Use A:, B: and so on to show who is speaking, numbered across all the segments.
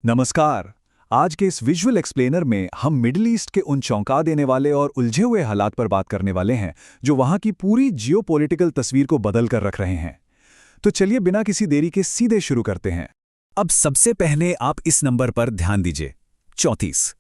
A: नमस्कार। आज के इस विजुअल एक्सप्लेनर में हम मिडिल ईस्ट के उन चौंका देने वाले और उलझे हुए हालात पर बात करने वाले हैं जो वहां की पूरी जियोपॉलिटिकल तस्वीर को बदल कर रख रहे हैं। तो चलिए बिना किसी देरी के सीधे शुरू करते हैं।
B: अब सबसे पहले आप इस नंबर पर ध्यान दीजिए, 34।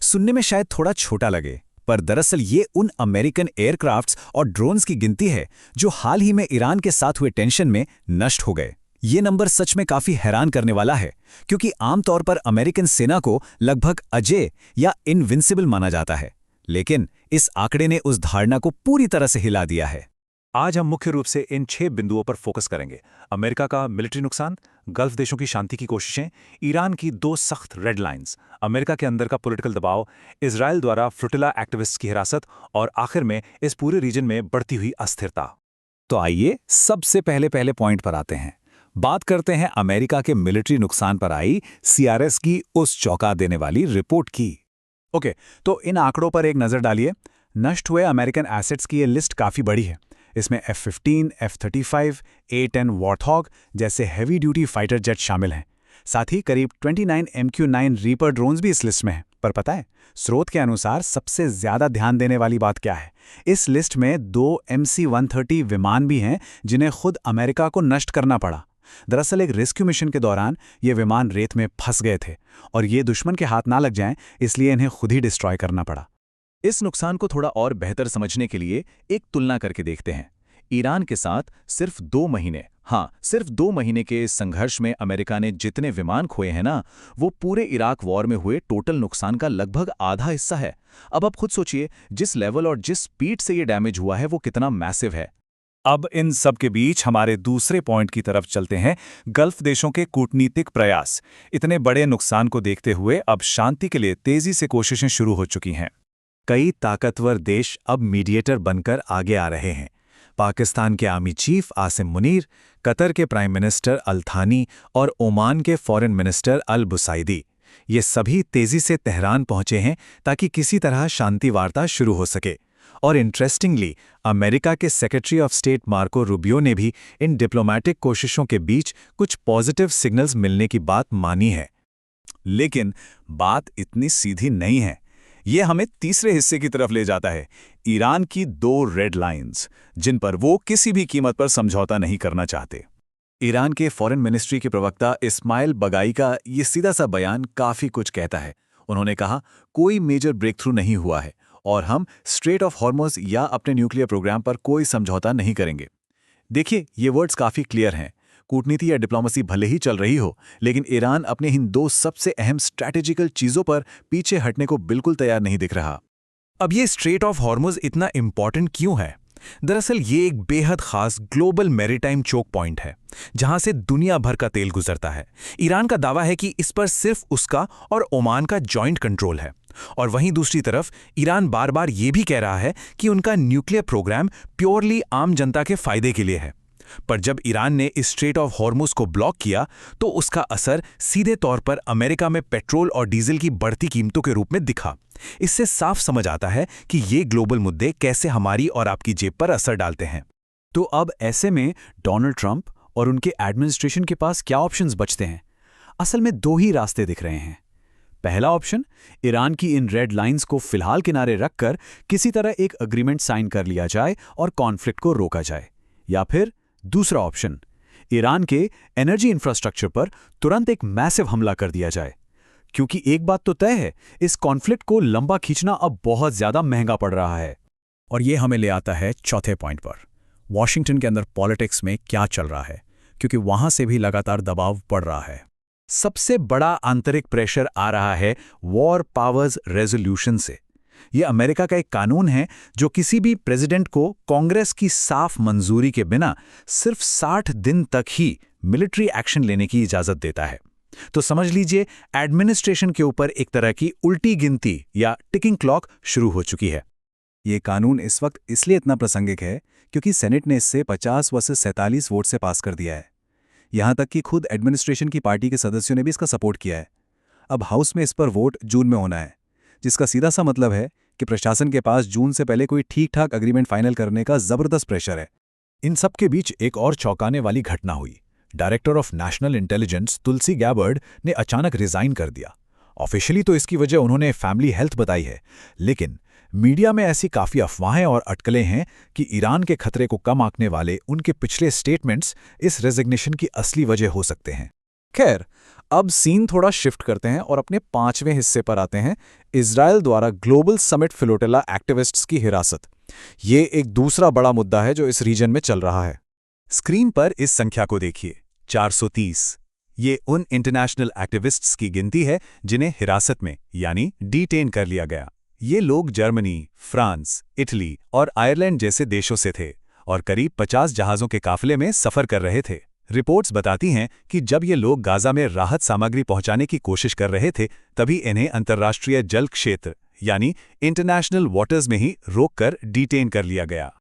B: सुनने में शायद थोड़ा छोटा लगे, पर दरअसल ये उन अमेरिकन एयरक्राफ्ट्स और ड्रोन्स की गिनती है जो हाल ही में ईरान के साथ हुए टेंशन में नष्ट हो गए। ये नंबर सच में काफी हैरान करने वाला है, क्योंकि आमतौर पर अमेरिकन सेना को लगभग अजेय या इनविंसिबल माना जाता है, लेकिन इस आंकड़े ने उस धारणा को पूरी तरह से हिला दिया है।
A: आज हम मुख्य रूप से इन 6 बिंदुओं पर फोकस करेंगे। अमेरिका का मिलिट्री नुकसान, गल्फ देशों की शांति की कोशिशें, ईरान की 2 सख्त रेड लाइंस, अमेरिका के अंदर का पॉलिटिकल दबाव, इजराइल द्वारा फ्लोटिला एक्टिविस्ट्स की हिरासत और आखिर में इस पूरे रीजन में बढ़ती हुई अस्थिरता।
B: तो आइए सबसे पहले पॉइंट पर आते हैं। बात करते हैं अमेरिका के मिलिट्री नुकसान पर आई सीआरएस की उस चौंका देने वाली रिपोर्ट की।
A: ओके, तो इन आंकड़ों पर एक नज़र डालिए। नष्ट हुए अमेरिकन एसेट्स की ये लिस्ट काफ़ी बड़ी है। इसमें F-15, F-35, A-10 वॉर्थॉग जैसे हैवी ड्यूटी फाइटर जेट शामिल हैं। साथ ही करीब 29 MQ-9 रीपर ड्रोन्स भी इस लिस्ट में हैं। पर पता है, स्रोत के अनुसार सबसे ज़्यादा ध्यान देने वाली बात क्या है? इस लिस्ट में 2 MC-130 विमान भी हैं जिन्हें खुद अमेरिका को नष्ट करना पड़ा। दरअसल एक रेस्क्यू मिशन के दौरान ये विमान रेत में फंस गए थे और ये दुश्मन के हाथ ना लग जाएं, इसलिए इन्हें खुद ही डिस्ट्रॉय करना पड़ा।
B: इस नुकसान को थोड़ा और बेहतर समझने के लिए एक तुलना करके देखते हैं। ईरान के साथ सिर्फ 2 महीने के इस संघर्ष में अमेरिका ने जितने विमान खोए हैं ना, वो पूरे इराक वॉर में हुए टोटल नुकसान का लगभग आधा हिस्सा है। अब आप खुद सोचिए, जिस लेवल और जिस स्पीड से ये डैमेज हुआ है वो कितना मैसिव है।
A: अब इन सब के बीच हमारे दूसरे पॉइंट की तरफ चलते हैं, गल्फ देशों के कूटनीतिक प्रयास। इतने बड़े नुकसान को देखते हुए अब शांति के लिए तेजी से कोशिशें शुरू हो चुकी हैं। कई ताकतवर देश अब मीडिएटर बनकर आगे आ रहे हैं। पाकिस्तान के army chief Asim Munir, Qatar के प्राइम मिनिस्टर अल थानी और ओमान के फॉरेन मिनिस्टर अल बुसाइदी, ये सभी तेजी से तेहरान पहुंचे हैं ताकि किसी तरह शांति वार्ता शुरू हो सके। और इंटरेस्टिंगली, अमेरिका के secretary of state Marco Rubio ने भी इन डिप्लोमैटिक कोशिशों के बीच कुछ पॉजिटिव सिग्नल्स मिलने की बात मानी है। लेकिन बात इतनी सीधी नहीं है। ये हमें तीसरे हिस्से की तरफ ले जाता है, ईरान की 2 रेड लाइंस, जिन पर वो किसी भी कीमत पर समझौता नहीं करना चाहते। ईरान के फॉरेन मिनिस्ट्री के प्रवक्ता इस्माइल बगाई का ये सीधा सा बयान काफ़ी कुछ कहता है। उन्होंने कहा, कोई मेजर ब्रेक थ्रू नहीं हुआ है और हम स्ट्रेट ऑफ हॉर्मुज़ या अपने न्यूक्लियर प्रोग्राम पर कोई समझौता नहीं करेंगे। देखिए, ये वर्ड्स काफ़ी क्लियर हैं। कूटनीति या डिप्लोमेसी भले ही चल रही हो, लेकिन ईरान अपने इन 2 सबसे अहम स्ट्रैटेजिकल चीज़ों पर पीछे हटने को बिल्कुल तैयार नहीं दिख रहा।
B: अब ये स्ट्रेट ऑफ हॉर्मुज़ इतना इम्पॉर्टेंट क्यों है? दरअसल ये एक बेहद खास ग्लोबल मैरीटाइम चोक पॉइंट है, जहां से दुनिया भर का तेल गुजरता है। ईरान का दावा है कि इस पर सिर्फ उसका और ओमान का जॉइंट कंट्रोल है, और वहीं दूसरी तरफ ईरान बार बार ये भी कह रहा है कि उनका न्यूक्लियर प्रोग्राम प्योरली आम जनता के फायदे के लिए है। पर जब ईरान ने इस स्ट्रेट ऑफ हॉर्मुज़ को ब्लॉक किया, तो उसका असर सीधे तौर पर अमेरिका में पेट्रोल और डीजल की बढ़ती कीमतों के रूप में दिखा। इससे साफ समझ आता है कि ये ग्लोबल मुद्दे कैसे हमारी और आपकी जेब पर असर डालते हैं।
A: तो अब ऐसे में डोनाल्ड ट्रंप और उनके एडमिनिस्ट्रेशन के पास क्या ऑप्शंस बचते हैं? असल में 2 ही रास्ते दिख रहे हैं। पहला ऑप्शन, ईरान की इन रेड लाइंस को फिलहाल किनारे रखकर किसी तरह एक अग्रीमेंट साइन कर लिया जाए और कॉन्फ्लिक्ट को रोका जाए। या फिर दूसरा ऑप्शन, ईरान के एनर्जी इंफ्रास्ट्रक्चर पर तुरंत एक मैसिव हमला कर दिया जाए। क्योंकि एक बात तो तय है, इस कॉन्फ्लिक्ट को लंबा खींचना अब बहुत ज्यादा महंगा पड़ रहा है।
B: और ये हमें ले आता है चौथे पॉइंट पर, वॉशिंगटन के अंदर पॉलिटिक्स में क्या चल रहा है, क्योंकि वहां से भी लगातार दबाव बढ़ रहा है।
A: सबसे बड़ा आंतरिक प्रेशर आ रहा है वॉर पावर्स रेजोल्यूशन से। यह अमेरिका का एक कानून है जो किसी भी प्रेसिडेंट को कांग्रेस की साफ मंजूरी के बिना सिर्फ 60 दिन तक ही मिलिट्री एक्शन लेने की इजाजत देता है। तो समझ लीजिए, एडमिनिस्ट्रेशन के ऊपर एक तरह की उल्टी गिनती या टिकिंग क्लॉक शुरू हो चुकी है।
C: ये कानून इस वक्त इसलिए इतना प्रासंगिक है क्योंकि सेनेट ने इसे 50 वर्सेस 47 वोट से पास कर दिया है। यहां तक कि खुद एडमिनिस्ट्रेशन की पार्टी के सदस्यों ने भी इसका सपोर्ट किया है। अब हाउस में इस पर वोट जून में होना है, जिसका सीधा सा मतलब है कि प्रशासन के पास जून से पहले कोई ठीक ठाक एग्रीमेंट फाइनल करने का जबरदस्त प्रेशर है।
A: इन सब के बीच एक और चौंकाने वाली घटना हुई।
C: Director of national intelligence Tulsi Gabbard ने अचानक रिजाइन कर दिया। ऑफिशियली तो इसकी वजह उन्होंने फैमिली हेल्थ बताई है, लेकिन मीडिया में ऐसी काफ़ी अफवाहें और अटकलें हैं कि ईरान के खतरे को कम आंकने वाले उनके पिछले स्टेटमेंट्स इस रेजिग्नेशन की असली वजह हो सकते हैं। खैर, अब सीन थोड़ा शिफ्ट करते हैं और अपने 5वें हिस्से पर आते हैं, इजराइल द्वारा ग्लोबल समिट फ्लोटिला एक्टिविस्ट्स की हिरासत। ये एक दूसरा बड़ा मुद्दा है जो इस रीजन में चल रहा है।
B: स्क्रीन पर इस संख्या को देखिए, 430। ये उन इंटरनेशनल एक्टिविस्ट्स की गिनती है जिन्हें हिरासत में यानी डिटेन कर लिया गया। ये लोग जर्मनी, फ्रांस, इटली और आयरलैंड जैसे देशों से थे और करीब 50 जहाज़ों के काफिले में सफ़र कर रहे थे। रिपोर्ट्स बताती हैं कि जब ये लोग गाज़ा में राहत सामग्री पहुंचाने की कोशिश कर रहे थे, तभी इन्हें अंतर्राष्ट्रीय जल क्षेत्र यानी इंटरनेशनल वाटर्स में ही रोककर डिटेन कर लिया गया।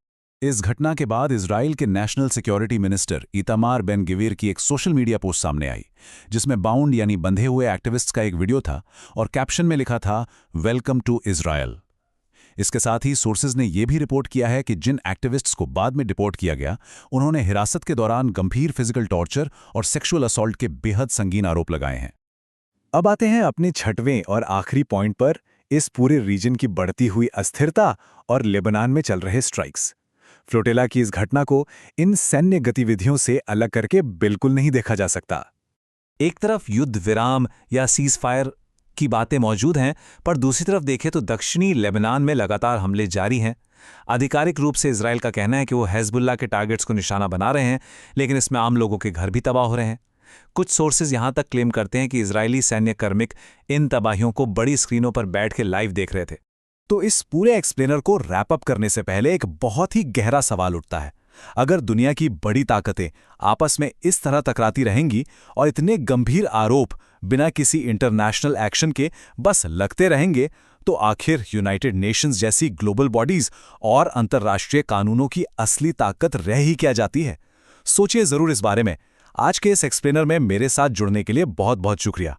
C: इस घटना के बाद इजराइल के national security minister Itamar Ben Gvir की एक सोशल मीडिया पोस्ट सामने आई, जिसमें बाउंड यानी बंधे हुए एक्टिविस्ट्स का एक वीडियो था और कैप्शन में लिखा था, वेलकम टू इजराइल। इसके साथ ही सोर्सेज ने यह भी रिपोर्ट किया है कि जिन एक्टिविस्ट्स को बाद में डिपोर्ट किया गया, उन्होंने हिरासत के दौरान गंभीर फिजिकल टॉर्चर और सेक्सुअल असॉल्ट के बेहद संगीन आरोप लगाए हैं। अब आते हैं अपने 6वें और आखिरी पॉइंट पर, इस पूरे रीजन की बढ़ती हुई अस्थिरता और लेबनान में चल रहे स्ट्राइक्स। फ्लोटिला की इस घटना को इन सैन्य गतिविधियों से अलग करके बिल्कुल नहीं देखा जा सकता।
B: एक तरफ युद्ध विराम या सीज फायर की बातें मौजूद हैं, पर दूसरी तरफ देखें तो दक्षिणी लेबनान में लगातार हमले जारी हैं। आधिकारिक रूप से इजराइल का कहना है कि वो हिजबुल्लाह के टारगेट्स को निशाना बना रहे हैं, लेकिन इसमें आम लोगों के घर भी तबाह हो रहे हैं। कुछ सोर्सेज यहां तक क्लेम करते हैं कि इजरायली सैन्य कर्मिक इन तबाहियों को बड़ी स्क्रीनों पर बैठ के लाइव देख रहे थे।
C: तो इस पूरे एक्सप्लेनर को रैप अप करने से पहले एक बहुत ही गहरा सवाल उठता है। अगर दुनिया की बड़ी ताकतें आपस में इस तरह टकराती रहेंगी और इतने गंभीर आरोप बिना किसी इंटरनेशनल एक्शन के बस लगते रहेंगे, तो आखिर यूनाइटेड नेशंस जैसी ग्लोबल बॉडीज और अंतर्राष्ट्रीय कानूनों की असली ताकत रह ही क्या जाती है? सोचिए जरूर इस बारे में। आज के इस एक्सप्लेनर में मेरे साथ जुड़ने के लिए बहुत बहुत शुक्रिया।